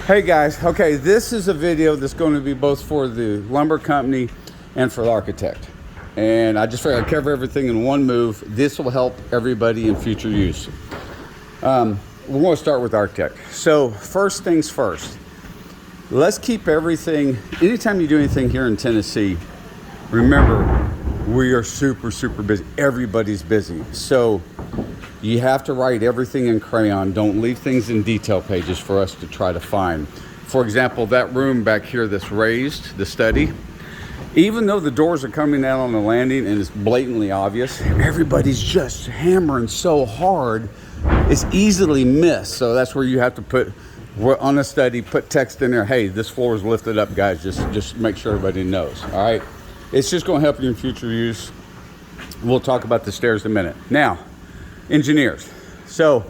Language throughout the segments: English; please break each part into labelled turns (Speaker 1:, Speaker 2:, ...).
Speaker 1: Hey guys, okay, this is a video that's going to be both for the lumber company and for the architect. And I just figured I'd cover everything in one move. This will help everybody in future use. We're going to start with architect. So first things first, let's keep everything, anytime you do anything here in Tennessee, remember, we are super busy. Everybody's busy. So you have to write everything in crayon. Don't leave things in detail pages for us to try to find. For example, that room back here that's raised, the study, even though the doors are coming out on the landing and it's blatantly obvious, everybody's just hammering so hard, it's easily missed. So that's where you have to put, on a study, put text in there, hey, this floor is lifted up, guys, just make sure everybody knows, all right? It's just gonna help you in future use. We'll talk about the stairs in a minute. Now, engineers. So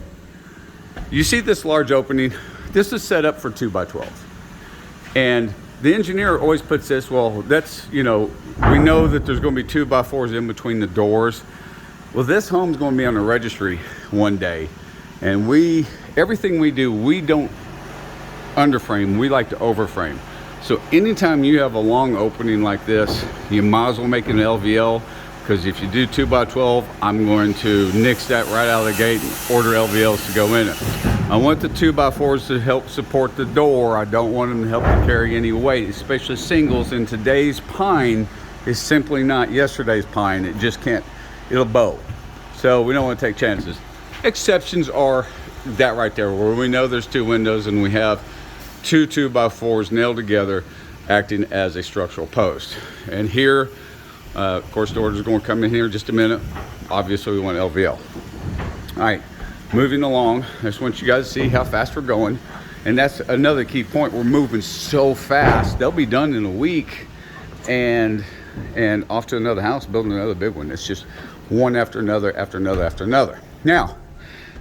Speaker 1: you see this large opening. This is set up for 2x12. And the engineer always puts this, well, that's, you know, we know that there's gonna be 2x4s in between the doors. Well, this home's gonna be on the registry one day. And everything we do, we don't underframe, we like to overframe. So anytime you have a long opening like this, you might as well make an LVL, because if you do 2x12, I'm going to nix that right out of the gate and order LVLs to go in it. I want the 2x4s to help support the door. I don't want them to help to carry any weight, especially singles. And today's pine is simply not yesterday's pine. It just can't, it'll bow. So we don't want to take chances. Exceptions are that right there, where we know there's two windows and we have two 2x4s nailed together acting as a structural post. And here, of course, the order's going to come in here in just a minute. Obviously, we want LVL. All right, moving along. I just want you guys to see how fast we're going. And that's another key point. We're moving so fast. They'll be done in a week and off to another house, building another big one. It's just one after another, after another, after another. Now,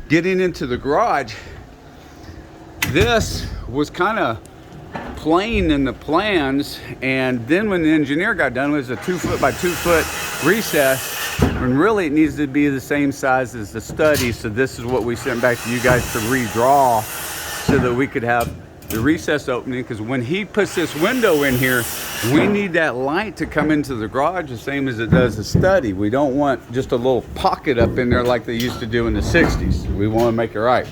Speaker 1: getting into the garage, this was kind of plain in the plans, and then when the engineer got done, it was a 2 foot by 2 foot recess, and really it needs to be the same size as the study. So this is what we sent back to you guys to redraw so that we could have the recess opening, because when he puts this window in here, we need that light to come into the garage the same as it does the study. We don't want just a little pocket up in there like they used to do in the 60s. We want to make it right.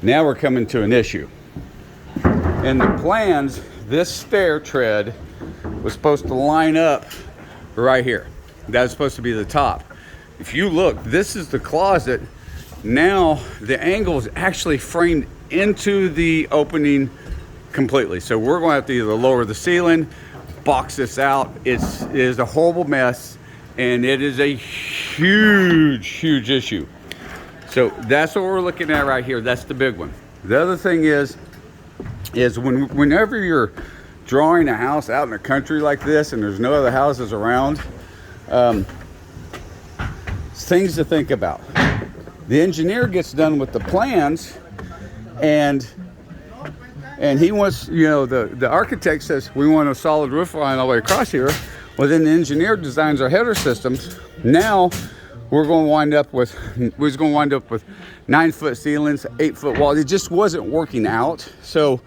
Speaker 1: Now we're coming to an issue. In the plans, this stair tread was supposed to line up right here. That was supposed to be the top. If you look, this is the closet. Now the angle is actually framed into the opening completely. So we're going to have to either lower the ceiling, box this out. It is a horrible mess, and it is a huge issue. So that's what we're looking at right here. That's the big one. The other thing is whenever you're drawing a house out in the country like this and there's no other houses around, things to think about. The engineer gets done with the plans and he wants, you know, the architect says we want a solid roof line all the way across here. Well, then the engineer designs our header systems. Now we're going to wind up with 9 foot ceilings, 8 foot walls. It just wasn't working out. So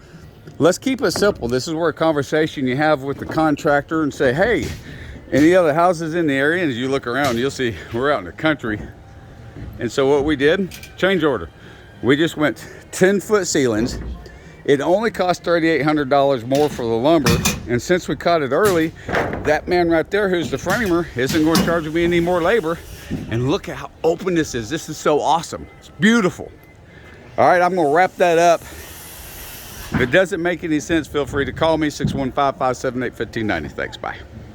Speaker 1: let's keep it simple. This is where a conversation you have with the contractor and say, hey, any other houses in the area? And as you look around, you'll see we're out in the country. And so what we did, change order. We just went 10 foot ceilings. It only cost $3,800 more for the lumber. And since we caught it early, that man right there, who's the framer, isn't going to charge me any more labor. And look at how open this is. This is so awesome. It's beautiful. All right, I'm gonna wrap that up. If it doesn't make any sense, feel free to call me, 615-578-1590. Thanks, bye.